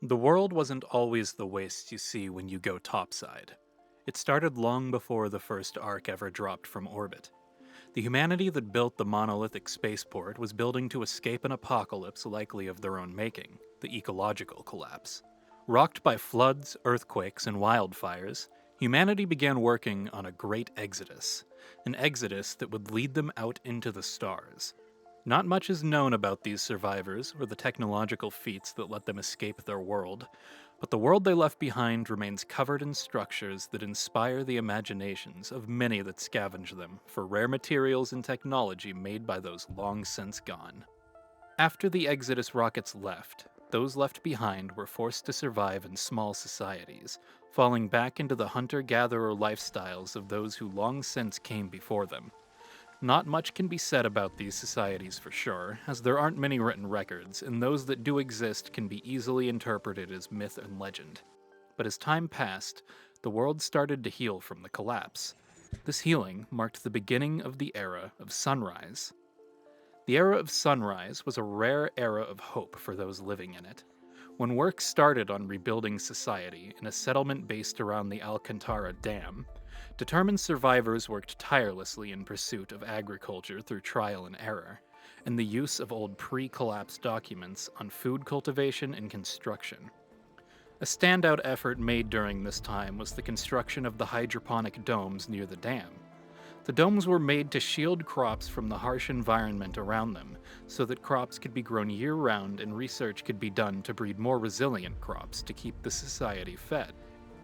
The world wasn't always the waste you see when you go topside. It started long before the first Ark ever dropped from orbit. The humanity that built the monolithic spaceport was building to escape an apocalypse likely of their own making, the ecological collapse. Rocked by floods, earthquakes, and wildfires, humanity began working on a great exodus, an exodus that would lead them out into the stars. Not much is known about these survivors or the technological feats that let them escape their world, but the world they left behind remains covered in structures that inspire the imaginations of many that scavenge them for rare materials and technology made by those long since gone. After the Exodus rockets left, those left behind were forced to survive in small societies, falling back into the hunter-gatherer lifestyles of those who long since came before them. Not much can be said about these societies for sure, as there aren't many written records, and those that do exist can be easily interpreted as myth and legend. But as time passed, the world started to heal from the collapse. This healing marked the beginning of the era of sunrise. The era of sunrise was a rare era of hope for those living in it. When work started on rebuilding society in a settlement based around the Alcantara Dam, determined survivors worked tirelessly in pursuit of agriculture through trial and error, and the use of old pre-collapse documents on food cultivation and construction. A standout effort made during this time was the construction of the hydroponic domes near the dam. The domes were made to shield crops from the harsh environment around them, so that crops could be grown year-round and research could be done to breed more resilient crops to keep the society fed.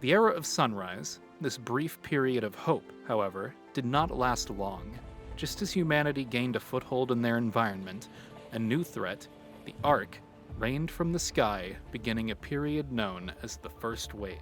The era of sunrise, this brief period of hope, however, did not last long. Just as humanity gained a foothold in their environment, a new threat, the Ark, rained from the sky, beginning a period known as the First Wave.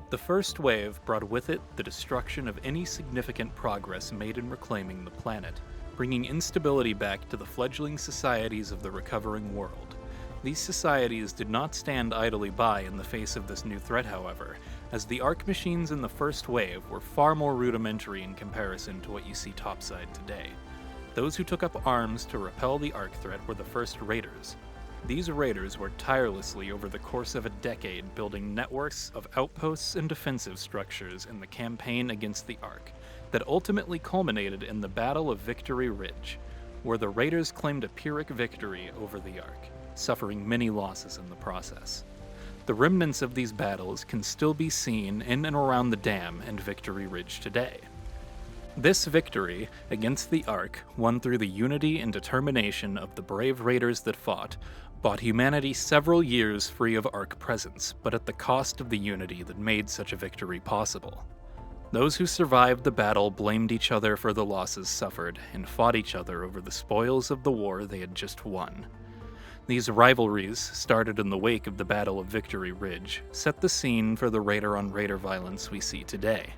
The First Wave brought with it the destruction of any significant progress made in reclaiming the planet, bringing instability back to the fledgling societies of the recovering world. These societies did not stand idly by in the face of this new threat, however, as the Ark machines in the First Wave were far more rudimentary in comparison to what you see topside today. Those who took up arms to repel the Ark threat were the first raiders. These raiders worked tirelessly over the course of a decade building networks of outposts and defensive structures in the campaign against the Ark that ultimately culminated in the Battle of Victory Ridge, where the raiders claimed a Pyrrhic victory over the Ark, suffering many losses in the process. The remnants of these battles can still be seen in and around the dam and Victory Ridge today. This victory against the Ark, won through the unity and determination of the brave raiders that fought, bought humanity several years free of Ark presence, but at the cost of the unity that made such a victory possible. Those who survived the battle blamed each other for the losses suffered, and fought each other over the spoils of the war they had just won. These rivalries, started in the wake of the Battle of Victory Ridge, set the scene for the raider-on-raider violence we see today.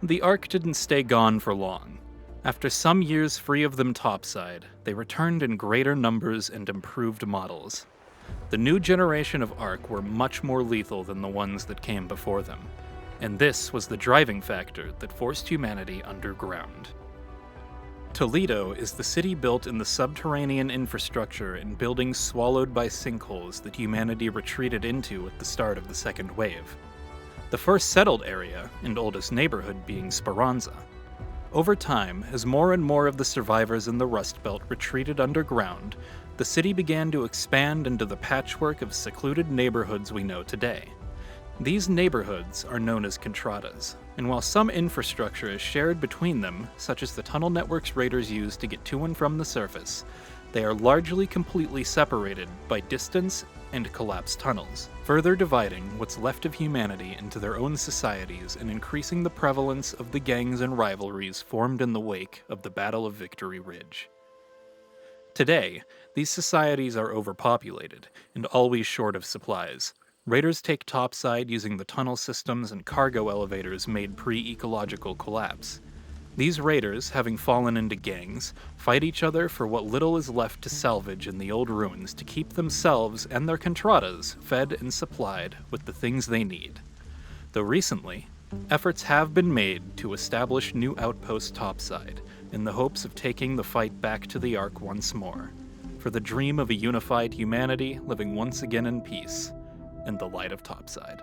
The Ark didn't stay gone for long. After some years free of them topside, they returned in greater numbers and improved models. The new generation of Ark were much more lethal than the ones that came before them, and this was the driving factor that forced humanity underground. Toledo is the city built in the subterranean infrastructure and buildings swallowed by sinkholes that humanity retreated into at the start of the Second Wave. The first settled area, and oldest neighborhood, being Speranza. Over time, as more and more of the survivors in the Rust Belt retreated underground, the city began to expand into the patchwork of secluded neighborhoods we know today. These neighborhoods are known as contradas, and while some infrastructure is shared between them, such as the tunnel networks raiders use to get to and from the surface, they are largely completely separated by distance and collapsed tunnels, further dividing what's left of humanity into their own societies and increasing the prevalence of the gangs and rivalries formed in the wake of the Battle of Victory Ridge. Today, these societies are overpopulated and always short of supplies. Raiders take topside using the tunnel systems and cargo elevators made pre-ecological collapse. These raiders, having fallen into gangs, fight each other for what little is left to salvage in the old ruins to keep themselves and their contradas fed and supplied with the things they need. Though recently, efforts have been made to establish new outposts topside in the hopes of taking the fight back to the Ark once more, for the dream of a unified humanity living once again in peace. in the light of topside.